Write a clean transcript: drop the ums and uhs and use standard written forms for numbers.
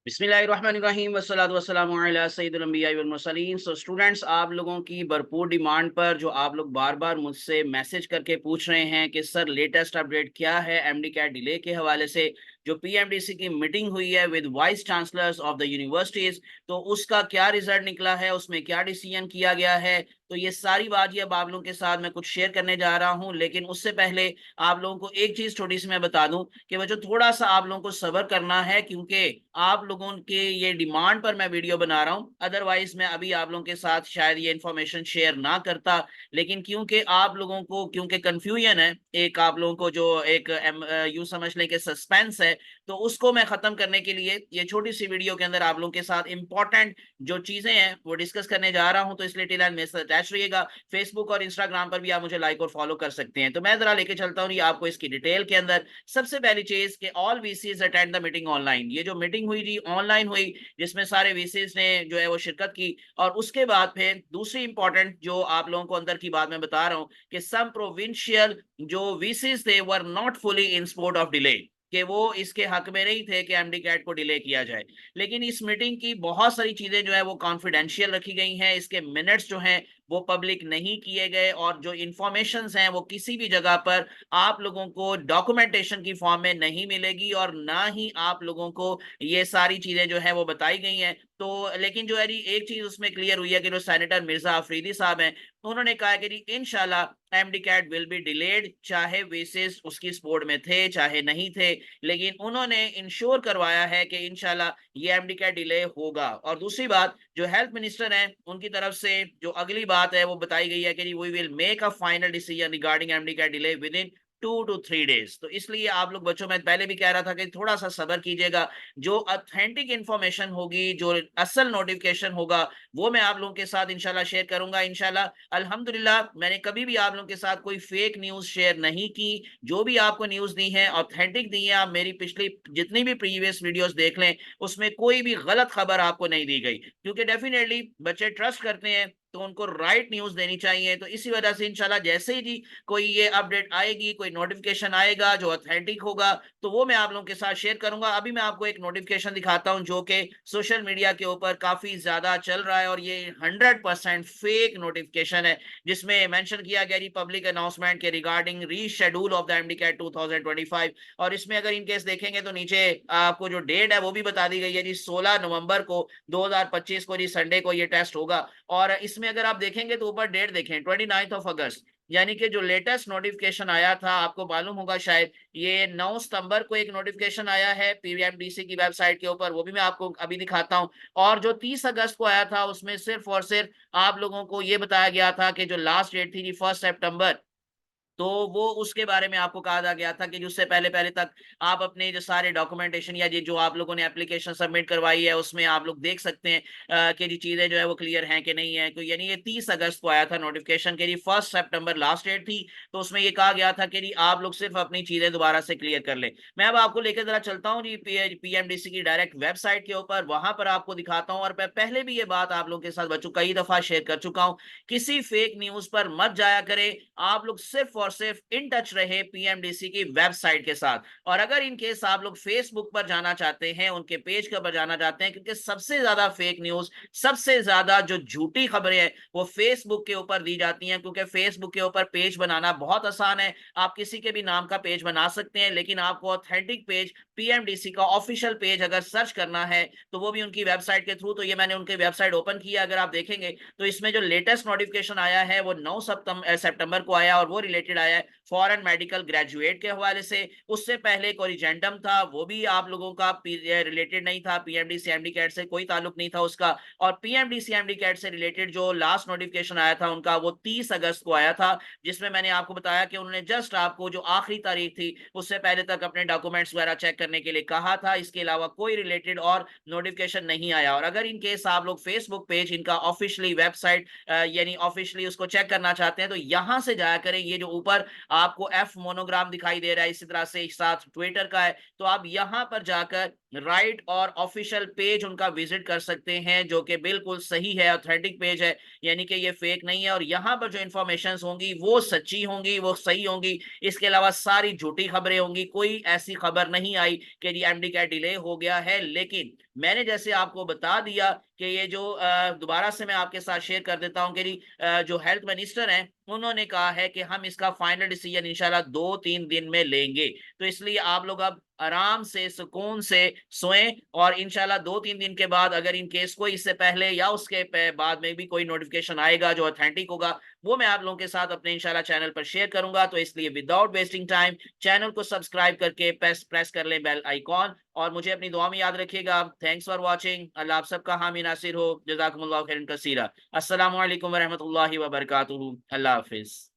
बिस्मिल्लाहिर्रहमानिर्रहीम वस्सलातु वस्सलामु अला सय्यिदिल अंबिया'i वल मुरसलीन। सो स्टूडेंट्स, आप लोगों की भरपूर डिमांड पर जो आप लोग बार-बार मुझसे मैसेज करके पूछ रहे हैं कि सर लेटेस्ट अपडेट क्या है एमडी कैट डिले के हवाले से, जो पीएमडीसी की मीटिंग हुई है with vice chancellors of the universities, तो उसका क्या रिजल्ट निकला है, उसमें क्या डिसीजन किया गया है। तो ये सारी बात ये अब आप लोगों के साथ मैं कुछ शेयर करने जा रहा हूं, लेकिन उससे पहले आप लोगों को एक चीज छोटी सी मैं बता दूं कि बच्चों थोड़ा सा आप लोगों को सब्र करना है, क्योंकि आप लोगों के ये डिमांड पर मैं वीडियो बना रहा हूं। अदरवाइज मैं अभी आप लोगों के साथ शायद ये इन्फॉर्मेशन शेयर ना करता, लेकिन क्योंकि आप लोगों को क्योंकि कंफ्यूजन है, एक आप लोगों को जो एक यूं समझ लें कि सस्पेंस है, तो उसको मैं खत्म करने के लिए ये छोटी सी वीडियो के अंदर आप लोगों के साथ इंपॉर्टेंट जो चीजें हैं वो डिस्कस करने जा रहा हूं। तो इसलिए टिल एंड मेरे साथ अटैच रहिएगा। फेसबुक और इंस्टाग्राम पर भी आप मुझे लाइक और फॉलो कर सकते हैं। तो मैं जरा लेके चलता हूँ आपको इसकी डिटेल के अंदर। सबसे पहली चीज कि all VCs attend the meeting online. ये जो मीटिंग हुई थी ऑनलाइन हुई, जिसमें सारे वीसीज ने जो है वो शिरकत की। और उसके बाद फिर दूसरी इंपॉर्टेंट जो आप लोगों को अंदर की बात मैं बता रहा हूँ कि सम प्रोविंशियल जो वीसीज थे were not fully in support of delay, कि वो इसके हक में नहीं थे कि एमडी कैट को डिले किया जाए। लेकिन इस मीटिंग की बहुत सारी चीजें जो है वो कॉन्फिडेंशियल रखी गई हैं। इसके मिनट्स जो हैं वो पब्लिक नहीं किए गए, और जो इंफॉर्मेशंस हैं वो किसी भी जगह पर आप लोगों को डॉक्यूमेंटेशन की फॉर्म में नहीं मिलेगी, और ना ही आप लोगों को ये सारी चीजें जो है वो बताई गई हैं। तो लेकिन जो है जी एक चीज उसमें क्लियर हुई है कि जो सेनेटर मिर्जा अफरीदी साहब हैं, उन्होंने कहा कि जी इंशाल्लाह MD CAT will be delayed, चाहे वेसेस उसकी सपोर्ट में थे चाहे नहीं थे, लेकिन उन्होंने इंश्योर करवाया है कि इंशाल्लाह ये एमडी कैट डिले होगा। और दूसरी बात, जो हेल्थ मिनिस्टर हैं उनकी तरफ से जो अगली बात है वो बताई गई है कि we will make a final decision regarding MD CAT delay within 2 to 3 days। तो इसलिए आप लोग बच्चों, मैं पहले भी कह रहा था कि थोड़ा सा सब्र कीजिएगा। जो ऑथेंटिक इंफॉर्मेशन होगी, जो असल नोटिफिकेशन होगा, वो मैं आप लोगों के साथ इंशाल्लाह शेयर करूंगा। इंशाल्लाह अल्हम्दुलिल्लाह मैंने कभी भी आप लोगों के साथ कोई फेक न्यूज शेयर नहीं की। जो भी आपको न्यूज दी है ऑथेंटिक दी है। आप मेरी पिछली जितनी भी प्रीवियस वीडियोस देख लें, उसमें कोई भी गलत खबर आपको नहीं दी गई, क्योंकि डेफिनेटली बच्चे ट्रस्ट करते हैं तो उनको राइट न्यूज देनी चाहिए। तो इसी वजह से इंशाल्लाह जैसे ही जी कोई ये अपडेट आएगी, कोई नोटिफिकेशन आएगा जो ऑथेंटिक होगा, तो वो मैं आप लोगों के साथ शेयर करूंगा। अभी मैं आपको एक नोटिफिकेशन दिखाता हूं जो कि सोशल मीडिया के ऊपर काफी ज्यादा चल रहा है, और ये 100% फेक नोटिफिकेशन है, जिसमें मेंशन किया गया जी पब्लिक अनाउंसमेंट के regarding reschedule of the MD CAT 2025। और इसमें अगर इनकेस देखेंगे तो नीचे आपको जो डेट है वो भी बता दी गई है जी, 16 नवंबर को 2025 को जी संडे को ये टेस्ट होगा। और इसमें अगर आप देखेंगे तो ऊपर डेट देखें 29 अगस्त, यानी कि जो लेटेस्ट नोटिफिकेशन आया था, आपको मालूम होगा शायद, ये 9 सितंबर को एक नोटिफिकेशन आया है पीएमडीसी की वेबसाइट के ऊपर, वो भी मैं आपको अभी दिखाता हूं। और जो 30 अगस्त को आया था उसमें सिर्फ और सिर्फ आप लोगों को ये बताया गया था कि जो लास्ट डेट थी जी 1 सितंबर, तो वो उसके बारे में आपको कहा गया था कि उससे पहले पहले तक आप अपने जो सारे डॉक्यूमेंटेशन या ये जो आप लोगों ने एप्लीकेशन सबमिट करवाई है उसमें आप लोग देख सकते हैं कि ये चीजें जो है वो क्लियर हैं कि नहीं है। तो यानी ये 30 अगस्त को आया था नोटिफिकेशन के जी 1 सितंबर लास्ट डेट थी। तो उसमें ये कहा गया था कि जी आप लोग सिर्फ अपनी चीजें दोबारा से क्लियर कर लें। मैं अब आपको लेकर जरा चलता हूँ जी पीएमडीसी की डायरेक्ट वेबसाइट के ऊपर, वहां पर आपको दिखाता हूँ। और मैं पहले भी ये बात आप लोगों के साथ बच्चों कई दफा शेयर कर चुका हूँ, किसी फेक न्यूज पर मत जाया करें। आप लोग सिर्फ और सिर्फ इन टच रहे पीएमडीसी की वेबसाइट के साथ। और अगर इन केस आप लोग फेसबुक पर जाना चाहते हैं, उनके पेज के ऊपर जाना चाहते हैं, क्योंकि सबसे ज्यादा फेक न्यूज, सबसे ज्यादा जो झूठी खबरें हैं वो फेसबुक के ऊपर दी जाती हैं, क्योंकि फेसबुक के ऊपर पेज बनाना बहुत आसान है। आप किसी के भी नाम का पेज बना सकते हैं, लेकिन आपको ऑथेंटिक पेज, पीएमडीसी का ऑफिशियल पेज अगर सर्च करना है, तो वो भी उनकी वेबसाइट के थ्रू। तो ये मैंने उनकी वेबसाइट ओपन किया, अगर आप देखेंगे तो इसमें जो लेटेस्ट नोटिफिकेशन आया है वो 9 सितंबर को आया, और वो रिलेटेड आया है फॉरेन मेडिकल ग्रेजुएट के हवाले से। उससे पहले एक ओरिजेंडम था, वो भी आप लोगों का रिलेटेड नहीं था, पीएमडी सीएमडी कैट से कोई ताल्लुक नहीं था उसका। और पीएमडी सीएमडी कैट से रिलेटेड जो लास्ट नोटिफिकेशन आया था उनका, वो 30 अगस्त को आया था, जिसमें मैंने आपको बताया कि उन्होंने जस्ट आपको जो आखिरी तारीख थी उससे पहले तक अपने डॉक्यूमेंट्स वगैरह चेक करने के लिए कहा था। इसके अलावा कोई रिलेटेड और नोटिफिकेशन नहीं आया। और अगर इन केस आप लोग फेसबुक पेज इनका ऑफिशियली वेबसाइट यानी ऑफिशियली उसको चेक करना चाहते हैं, तो यहां से जाया करें। ये जो ऊपर आपको एफ मोनोग्राम दिखाई दे रहा है, इसी तरह से साथ ट्विटर का है, तो आप यहां पर जाकर राइट और ऑफिशियल पेज उनका विजिट कर सकते हैं, जो कि बिल्कुल सही है, ऑथेंटिक पेज है, यानी कि ये फेक नहीं है। और यहां पर जो इंफॉर्मेशन होंगी वो सच्ची होंगी, वो सही होंगी। इसके अलावा सारी झूठी खबरें होंगी, कोई ऐसी खबर नहीं आई आई कि जी एमडी कैट डिले हो गया है, लेकिन मैंने जैसे आपको बता दिया कि ये जो दोबारा से मैं आपके साथ शेयर कर देता हूँ कि जी जो हेल्थ मिनिस्टर हैं, उन्होंने कहा है कि हम इसका फाइनल डिसीजन इंशाल्लाह 2-3 दिन में लेंगे। तो इसलिए आप लोग अब आराम से, सुकून से सोएँ और इंशाल्लाह 2-3 दिन के बाद अगर इन केस कोई इससे पहले या उसके बाद में भी कोई नोटिफ़िकेशन आएगा जो ऑथेंटिक होगा, वो मैं आप लोगों के साथ अपने इंशाल्लाह चैनल पर शेयर करूँगा। तो इसलिए विदाउट वेस्टिंग टाइम चैनल को सब्सक्राइब करके प्रेस प्रेस कर लें बेल आइकॉन और मुझे अपनी दुआ में याद रखिएगा। Thanks for watching. अल्लाह आप सबका हामी नासिर हो। जज़ाकुमुल्लाहु खैरन कसीरा। अस्सलामु अलैकुम व रहमतुल्लाहि व बरकातुहू। अल्लाह हाफ़िज़।